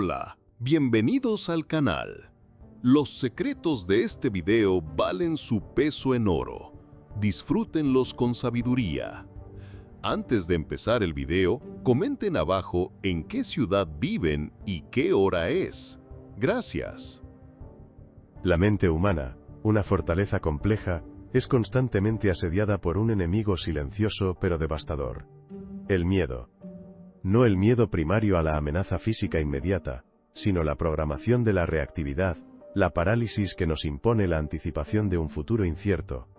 Hola, bienvenidos al canal. Los secretos de este video valen su peso en oro. Disfrútenlos con sabiduría. Antes de empezar el video, comenten abajo en qué ciudad viven y qué hora es. Gracias. La mente humana, una fortaleza compleja, es constantemente asediada por un enemigo silencioso pero devastador. El miedo. No el miedo primario a la amenaza física inmediata, sino la programación de la reactividad, la parálisis que nos impone la anticipación de un futuro incierto.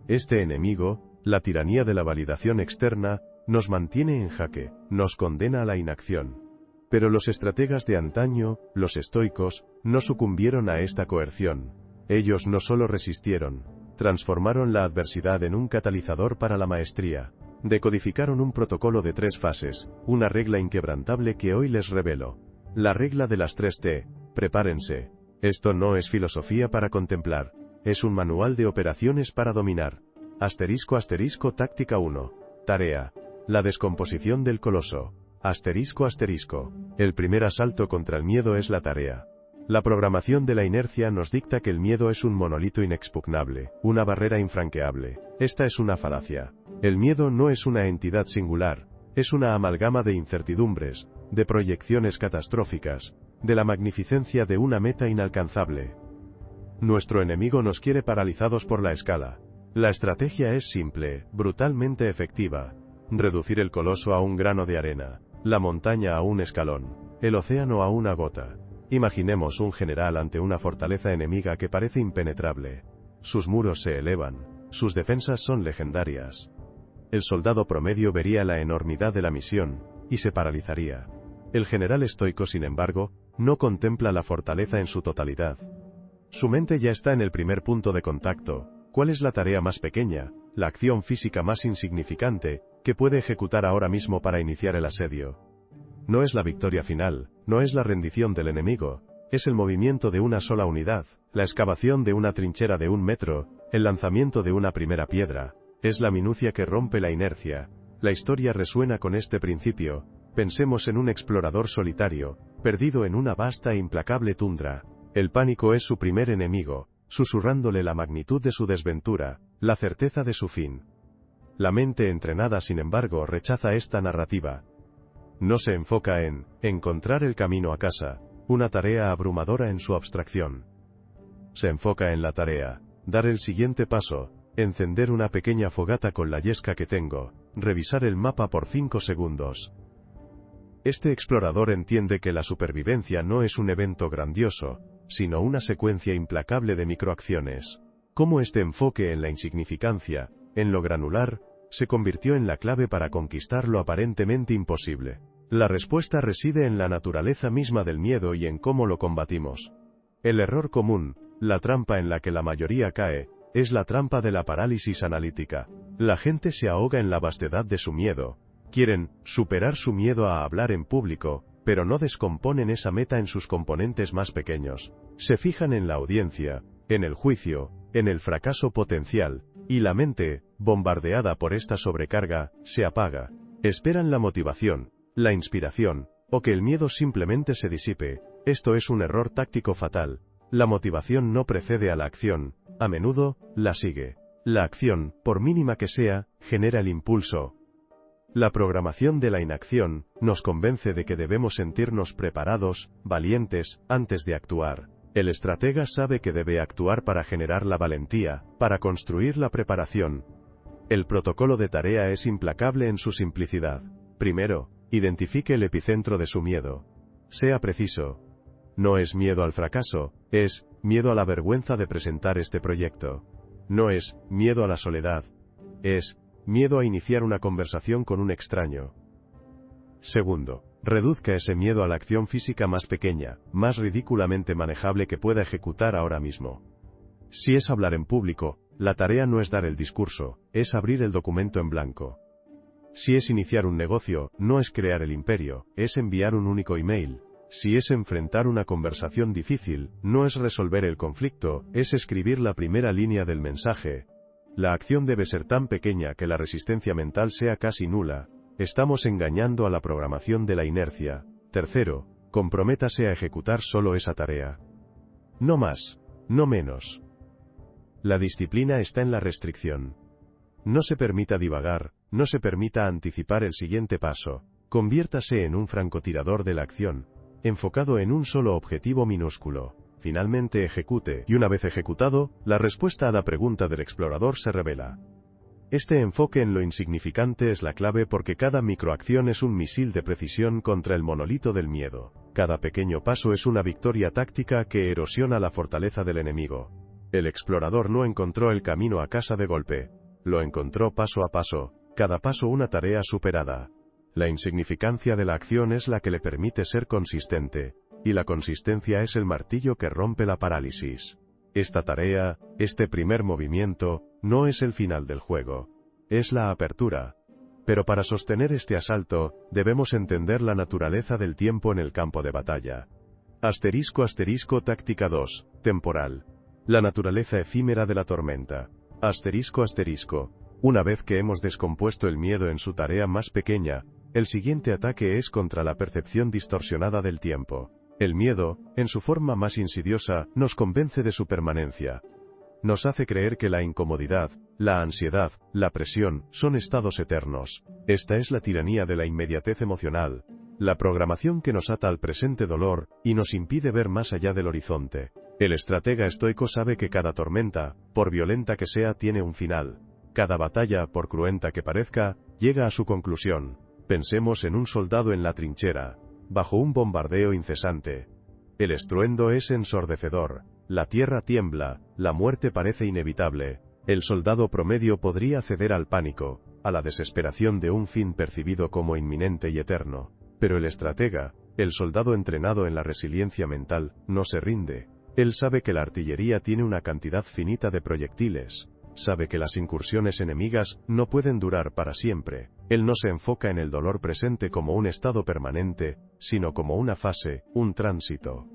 Este enemigo, la tiranía de la validación externa, nos mantiene en jaque, nos condena a la inacción. Pero los estrategas de antaño, los estoicos, no sucumbieron a esta coerción. Ellos no solo resistieron, transformaron la adversidad en un catalizador para la maestría. Decodificaron un protocolo de 3 fases, una regla inquebrantable que hoy les revelo. La regla de las 3 T, prepárense. Esto no es filosofía para contemplar, es un manual de operaciones para dominar. Asterisco asterisco táctica 1. Tarea. La descomposición del coloso. Asterisco asterisco. El primer asalto contra el miedo es la tarea. La programación de la inercia nos dicta que el miedo es un monolito inexpugnable, una barrera infranqueable. Esta es una falacia. El miedo no es una entidad singular, es una amalgama de incertidumbres, de proyecciones catastróficas, de la magnificencia de una meta inalcanzable. Nuestro enemigo nos quiere paralizados por la escala. La estrategia es simple, brutalmente efectiva. Reducir el coloso a un grano de arena, la montaña a un escalón, el océano a una gota. Imaginemos un general ante una fortaleza enemiga que parece impenetrable. Sus muros se elevan, sus defensas son legendarias. El soldado promedio vería la enormidad de la misión, y se paralizaría. El general estoico, sin embargo, no contempla la fortaleza en su totalidad. Su mente ya está en el primer punto de contacto. ¿Cuál es la tarea más pequeña, la acción física más insignificante, que puede ejecutar ahora mismo para iniciar el asedio? No es la victoria final, no es la rendición del enemigo, es el movimiento de una sola unidad, la excavación de una trinchera de 1 metro, el lanzamiento de una primera piedra. Es la minucia que rompe la inercia. La historia resuena con este principio. Pensemos en un explorador solitario, perdido en una vasta e implacable tundra. El pánico es su primer enemigo, susurrándole la magnitud de su desventura, la certeza de su fin. La mente entrenada, sin embargo, rechaza esta narrativa. No se enfoca en encontrar el camino a casa, una tarea abrumadora en su abstracción. Se enfoca en la tarea, dar el siguiente paso, encender una pequeña fogata con la yesca que tengo, revisar el mapa por 5 segundos. Este explorador entiende que la supervivencia no es un evento grandioso, sino una secuencia implacable de microacciones. Cómo este enfoque en la insignificancia, en lo granular, se convirtió en la clave para conquistar lo aparentemente imposible. La respuesta reside en la naturaleza misma del miedo y en cómo lo combatimos. El error común, la trampa en la que la mayoría cae, es la trampa de la parálisis analítica. La gente se ahoga en la vastedad de su miedo. Quieren superar su miedo a hablar en público, pero no descomponen esa meta en sus componentes más pequeños. Se fijan en la audiencia, en el juicio, en el fracaso potencial, y la mente, bombardeada por esta sobrecarga, se apaga. Esperan la motivación, la inspiración, o que el miedo simplemente se disipe. Esto es un error táctico fatal. La motivación no precede a la acción, a menudo, la sigue. La acción, por mínima que sea, genera el impulso. La programación de la inacción nos convence de que debemos sentirnos preparados, valientes, antes de actuar. El estratega sabe que debe actuar para generar la valentía, para construir la preparación. El protocolo de tarea es implacable en su simplicidad. Primero, identifique el epicentro de su miedo. Sea preciso. No es miedo al fracaso, es miedo a la vergüenza de presentar este proyecto. No es miedo a la soledad, es miedo a iniciar una conversación con un extraño. Segundo, reduzca ese miedo a la acción física más pequeña, más ridículamente manejable que pueda ejecutar ahora mismo. Si es hablar en público, la tarea no es dar el discurso, es abrir el documento en blanco. Si es iniciar un negocio, no es crear el imperio, es enviar un único email. Si es enfrentar una conversación difícil, no es resolver el conflicto, es escribir la primera línea del mensaje. La acción debe ser tan pequeña que la resistencia mental sea casi nula. Estamos engañando a la programación de la inercia. Tercero, Comprométase a ejecutar solo esa tarea. No más, no menos. La disciplina está en la restricción. No se permita divagar, no se permita anticipar el siguiente paso. Conviértase en un francotirador de la acción, enfocado en un solo objetivo minúsculo. Finalmente ejecute, y una vez ejecutado, la respuesta a la pregunta del explorador se revela. Este enfoque en lo insignificante es la clave porque cada microacción es un misil de precisión contra el monolito del miedo. Cada pequeño paso es una victoria táctica que erosiona la fortaleza del enemigo. El explorador no encontró el camino a casa de golpe. Lo encontró paso a paso, cada paso una tarea superada. La insignificancia de la acción es la que le permite ser consistente, y la consistencia es el martillo que rompe la parálisis. Esta tarea, este primer movimiento, no es el final del juego. Es la apertura. Pero para sostener este asalto, debemos entender la naturaleza del tiempo en el campo de batalla. *** táctica 2, temporal. La naturaleza efímera de la tormenta. ***. Una vez que hemos descompuesto el miedo en su tarea más pequeña, el siguiente ataque es contra la percepción distorsionada del tiempo. El miedo, en su forma más insidiosa, nos convence de su permanencia. Nos hace creer que la incomodidad, la ansiedad, la presión, son estados eternos. Esta es la tiranía de la inmediatez emocional, la programación que nos ata al presente dolor, y nos impide ver más allá del horizonte. El estratega estoico sabe que cada tormenta, por violenta que sea, tiene un final. Cada batalla, por cruenta que parezca, llega a su conclusión. Pensemos en un soldado en la trinchera, bajo un bombardeo incesante. El estruendo es ensordecedor, la tierra tiembla, la muerte parece inevitable. El soldado promedio podría ceder al pánico, a la desesperación de un fin percibido como inminente y eterno. Pero el estratega, el soldado entrenado en la resiliencia mental, no se rinde. Él sabe que la artillería tiene una cantidad finita de proyectiles. Sabe que las incursiones enemigas no pueden durar para siempre. Él no se enfoca en el dolor presente como un estado permanente, sino como una fase, un tránsito.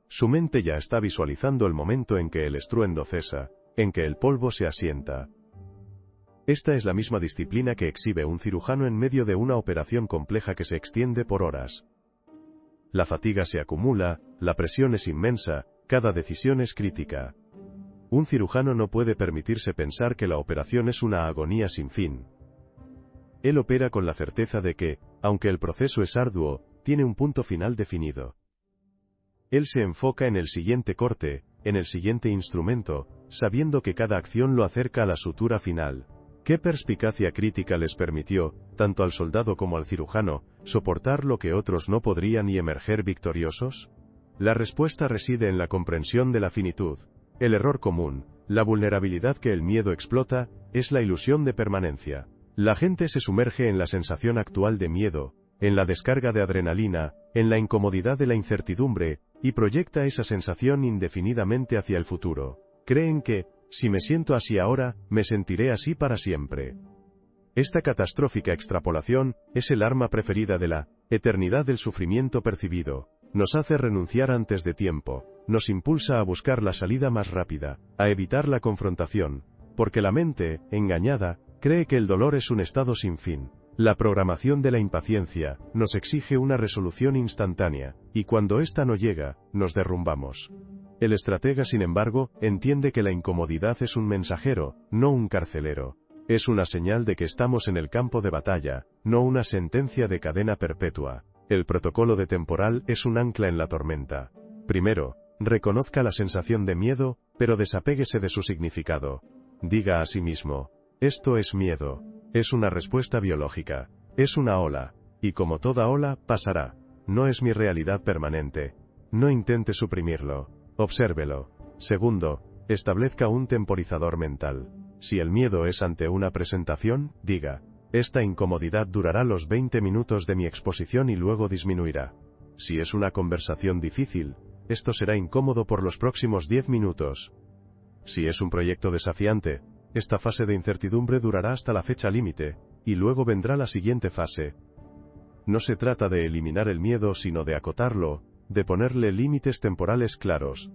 Su mente ya está visualizando el momento en que el estruendo cesa, en que el polvo se asienta. Esta es la misma disciplina que exhibe un cirujano en medio de una operación compleja que se extiende por horas. La fatiga se acumula, la presión es inmensa, cada decisión es crítica. Un cirujano no puede permitirse pensar que la operación es una agonía sin fin. Él opera con la certeza de que, aunque el proceso es arduo, tiene un punto final definido. Él se enfoca en el siguiente corte, en el siguiente instrumento, sabiendo que cada acción lo acerca a la sutura final. ¿Qué perspicacia crítica les permitió, tanto al soldado como al cirujano, soportar lo que otros no podrían y emerger victoriosos? La respuesta reside en la comprensión de la finitud. El error común, la vulnerabilidad que el miedo explota, es la ilusión de permanencia. La gente se sumerge en la sensación actual de miedo, en la descarga de adrenalina, en la incomodidad de la incertidumbre, y proyecta esa sensación indefinidamente hacia el futuro. Creen que, si me siento así ahora, me sentiré así para siempre. Esta catastrófica extrapolación es el arma preferida de la eternidad del sufrimiento percibido. Nos hace renunciar antes de tiempo, nos impulsa a buscar la salida más rápida, a evitar la confrontación, porque la mente, engañada, cree que el dolor es un estado sin fin. La programación de la impaciencia nos exige una resolución instantánea, y cuando ésta no llega, nos derrumbamos. El estratega, sin embargo, entiende que la incomodidad es un mensajero, no un carcelero. Es una señal de que estamos en el campo de batalla, no una sentencia de cadena perpetua. El protocolo de temporal es un ancla en la tormenta. Primero, reconozca la sensación de miedo, pero desapéguese de su significado. Diga a sí mismo, esto es miedo. Es una respuesta biológica. Es una ola. Y como toda ola, pasará. No es mi realidad permanente. No intente suprimirlo. Obsérvelo. Segundo, establezca un temporizador mental. Si el miedo es ante una presentación, diga, esta incomodidad durará los 20 minutos de mi exposición y luego disminuirá. Si es una conversación difícil, esto será incómodo por los próximos 10 minutos. Si es un proyecto desafiante, esta fase de incertidumbre durará hasta la fecha límite, y luego vendrá la siguiente fase. No se trata de eliminar el miedo sino de acotarlo, de ponerle límites temporales claros.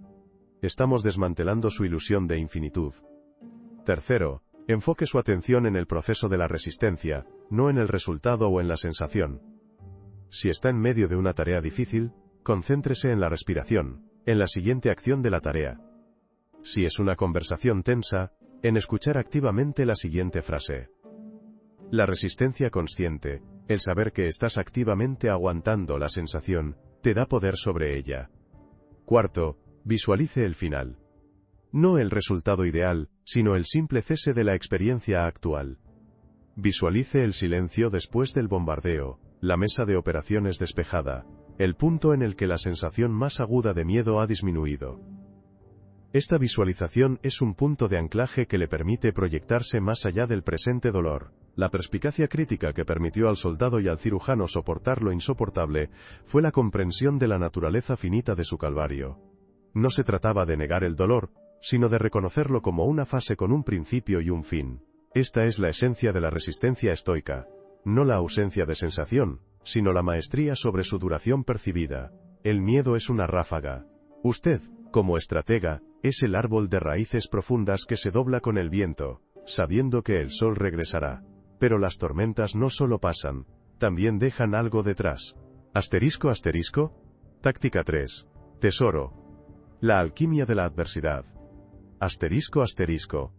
Estamos desmantelando su ilusión de infinitud. Tercero, enfoque su atención en el proceso de la resistencia, no en el resultado o en la sensación. Si está en medio de una tarea difícil, concéntrese en la respiración, en la siguiente acción de la tarea. Si es una conversación tensa, en escuchar activamente la siguiente frase. La resistencia consciente, el saber que estás activamente aguantando la sensación, te da poder sobre ella. Cuarto, visualice el final. No el resultado ideal, sino el simple cese de la experiencia actual. Visualice el silencio después del bombardeo, la mesa de operaciones despejada, el punto en el que la sensación más aguda de miedo ha disminuido. Esta visualización es un punto de anclaje que le permite proyectarse más allá del presente dolor. La perspicacia crítica que permitió al soldado y al cirujano soportar lo insoportable fue la comprensión de la naturaleza finita de su calvario. No se trataba de negar el dolor, sino de reconocerlo como una fase con un principio y un fin. Esta es la esencia de la resistencia estoica. No la ausencia de sensación, sino la maestría sobre su duración percibida. El miedo es una ráfaga. Usted, como estratega, es el árbol de raíces profundas que se dobla con el viento, sabiendo que el sol regresará. Pero las tormentas no solo pasan, también dejan algo detrás. ***. Táctica 3. Tesoro. La alquimia de la adversidad. ***.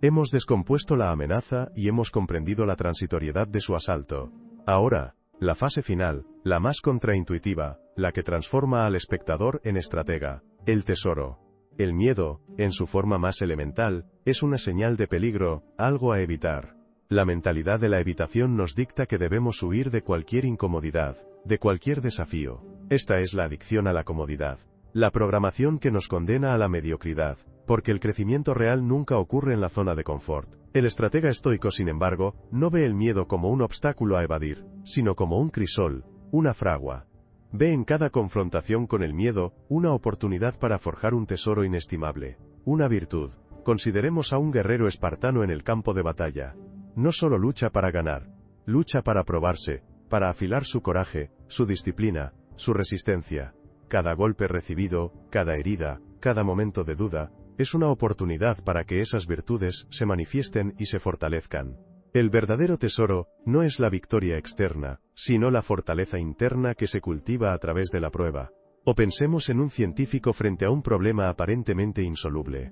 Hemos descompuesto la amenaza y hemos comprendido la transitoriedad de su asalto. Ahora, la fase final, la más contraintuitiva, la que transforma al espectador en estratega. El tesoro. El miedo, en su forma más elemental, es una señal de peligro, algo a evitar. La mentalidad de la evitación nos dicta que debemos huir de cualquier incomodidad, de cualquier desafío. Esta es la adicción a la comodidad. La programación que nos condena a la mediocridad, porque el crecimiento real nunca ocurre en la zona de confort. El estratega estoico, sin embargo, no ve el miedo como un obstáculo a evadir, sino como un crisol, una fragua. Ve en cada confrontación con el miedo, una oportunidad para forjar un tesoro inestimable, una virtud. Consideremos a un guerrero espartano en el campo de batalla. No solo lucha para ganar, lucha para probarse, para afilar su coraje, su disciplina, su resistencia. Cada golpe recibido, cada herida, cada momento de duda, es una oportunidad para que esas virtudes se manifiesten y se fortalezcan. El verdadero tesoro no es la victoria externa, sino la fortaleza interna que se cultiva a través de la prueba. O pensemos en un científico frente a un problema aparentemente insoluble.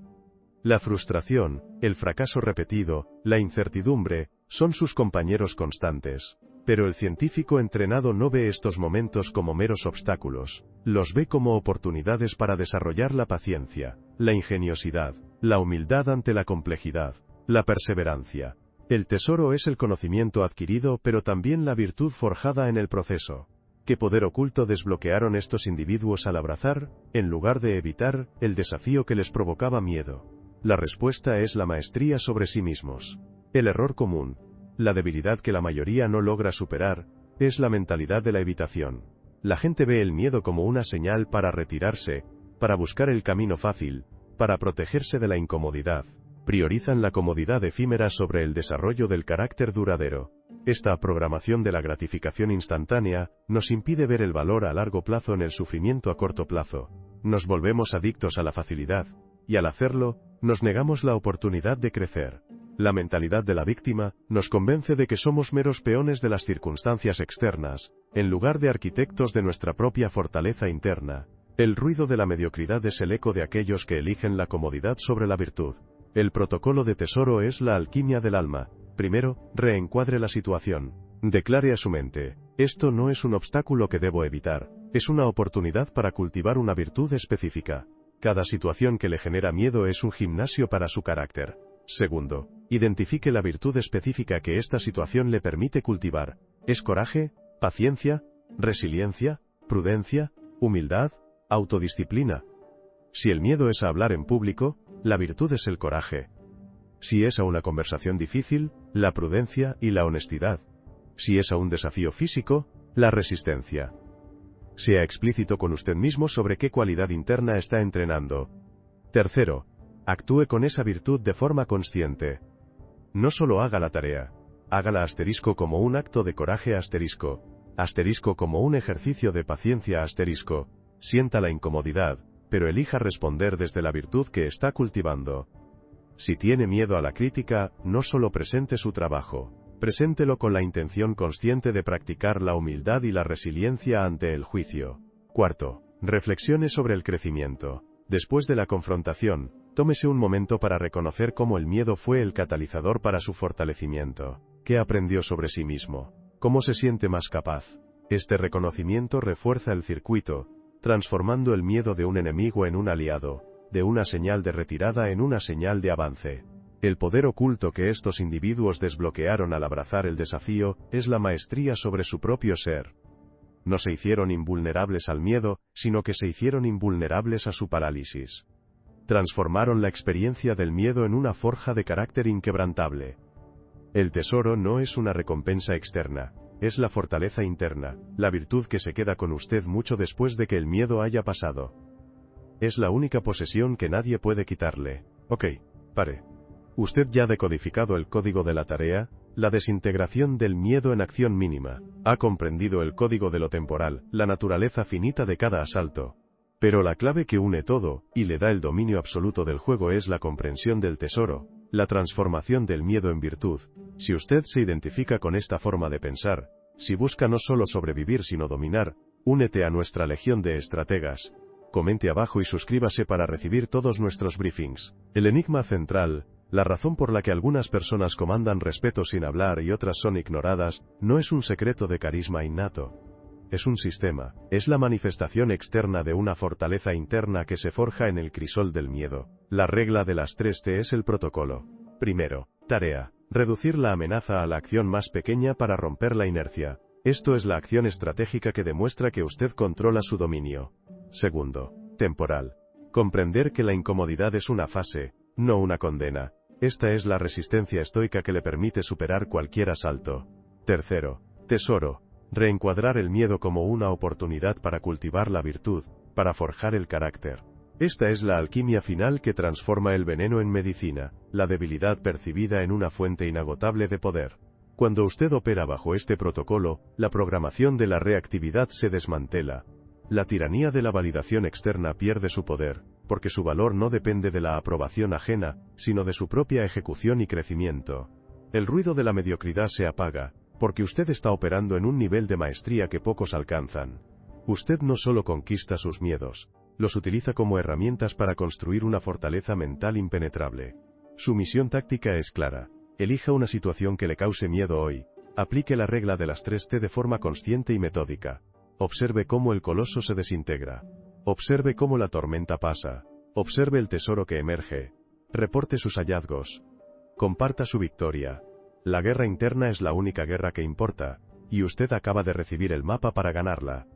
La frustración, el fracaso repetido, la incertidumbre, son sus compañeros constantes. Pero el científico entrenado no ve estos momentos como meros obstáculos, los ve como oportunidades para desarrollar la paciencia, la ingeniosidad, la humildad ante la complejidad, la perseverancia. El tesoro es el conocimiento adquirido pero también la virtud forjada en el proceso. ¿Qué poder oculto desbloquearon estos individuos al abrazar, en lugar de evitar, el desafío que les provocaba miedo? La respuesta es la maestría sobre sí mismos. El error común, la debilidad que la mayoría no logra superar, es la mentalidad de la evitación. La gente ve el miedo como una señal para retirarse, para buscar el camino fácil, para protegerse de la incomodidad. Priorizan la comodidad efímera sobre el desarrollo del carácter duradero. Esta programación de la gratificación instantánea nos impide ver el valor a largo plazo en el sufrimiento a corto plazo. Nos volvemos adictos a la facilidad, y al hacerlo, nos negamos la oportunidad de crecer. La mentalidad de la víctima nos convence de que somos meros peones de las circunstancias externas, en lugar de arquitectos de nuestra propia fortaleza interna. El ruido de la mediocridad es el eco de aquellos que eligen la comodidad sobre la virtud. El protocolo de tesoro es la alquimia del alma. Primero, reencuadre la situación. Declare a su mente: esto no es un obstáculo que debo evitar, es una oportunidad para cultivar una virtud específica. Cada situación que le genera miedo es un gimnasio para su carácter. Segundo, identifique la virtud específica que esta situación le permite cultivar. ¿Es coraje, paciencia, resiliencia, prudencia, humildad, autodisciplina? Si el miedo es a hablar en público, la virtud es el coraje. Si es a una conversación difícil, la prudencia y la honestidad. Si es a un desafío físico, la resistencia. Sea explícito con usted mismo sobre qué cualidad interna está entrenando. Tercero, actúe con esa virtud de forma consciente. No solo haga la tarea, hágala * como un acto de coraje * como un ejercicio de paciencia *. Sienta la incomodidad, pero elija responder desde la virtud que está cultivando. Si tiene miedo a la crítica, no solo presente su trabajo, preséntelo con la intención consciente de practicar la humildad y la resiliencia ante el juicio. Cuarto, reflexione sobre el crecimiento. Después de la confrontación, tómese un momento para reconocer cómo el miedo fue el catalizador para su fortalecimiento. ¿Qué aprendió sobre sí mismo? ¿Cómo se siente más capaz? Este reconocimiento refuerza el circuito, transformando el miedo de un enemigo en un aliado, de una señal de retirada en una señal de avance. El poder oculto que estos individuos desbloquearon al abrazar el desafío es la maestría sobre su propio ser. No se hicieron invulnerables al miedo, sino que se hicieron invulnerables a su parálisis. Transformaron la experiencia del miedo en una forja de carácter inquebrantable. El tesoro no es una recompensa externa, es la fortaleza interna, la virtud que se queda con usted mucho después de que el miedo haya pasado. Es la única posesión que nadie puede quitarle. Ok, pare. ¿Usted ya ha decodificado el código de la tarea? La desintegración del miedo en acción mínima. Ha comprendido el código de lo temporal, la naturaleza finita de cada asalto. Pero la clave que une todo, y le da el dominio absoluto del juego es la comprensión del tesoro, la transformación del miedo en virtud. Si usted se identifica con esta forma de pensar, si busca no solo sobrevivir sino dominar, únete a nuestra legión de estrategas. Comente abajo y suscríbase para recibir todos nuestros briefings. El enigma central, la razón por la que algunas personas comandan respeto sin hablar y otras son ignoradas, no es un secreto de carisma innato. Es un sistema, es la manifestación externa de una fortaleza interna que se forja en el crisol del miedo. La regla de las 3 T es el protocolo. Primero, tarea. Reducir la amenaza a la acción más pequeña para romper la inercia. Esto es la acción estratégica que demuestra que usted controla su dominio. Segundo, temporal. Comprender que la incomodidad es una fase, no una condena. Esta es la resistencia estoica que le permite superar cualquier asalto. Tercero, tesoro. Reencuadrar el miedo como una oportunidad para cultivar la virtud, para forjar el carácter. Esta es la alquimia final que transforma el veneno en medicina, la debilidad percibida en una fuente inagotable de poder. Cuando usted opera bajo este protocolo, la programación de la reactividad se desmantela. La tiranía de la validación externa pierde su poder, porque su valor no depende de la aprobación ajena, sino de su propia ejecución y crecimiento. El ruido de la mediocridad se apaga, porque usted está operando en un nivel de maestría que pocos alcanzan. Usted no solo conquista sus miedos, los utiliza como herramientas para construir una fortaleza mental impenetrable. Su misión táctica es clara. Elija una situación que le cause miedo hoy. Aplique la regla de las 3 T de forma consciente y metódica. Observe cómo el coloso se desintegra. Observe cómo la tormenta pasa. Observe el tesoro que emerge. Reporte sus hallazgos. Comparta su victoria. La guerra interna es la única guerra que importa, y usted acaba de recibir el mapa para ganarla.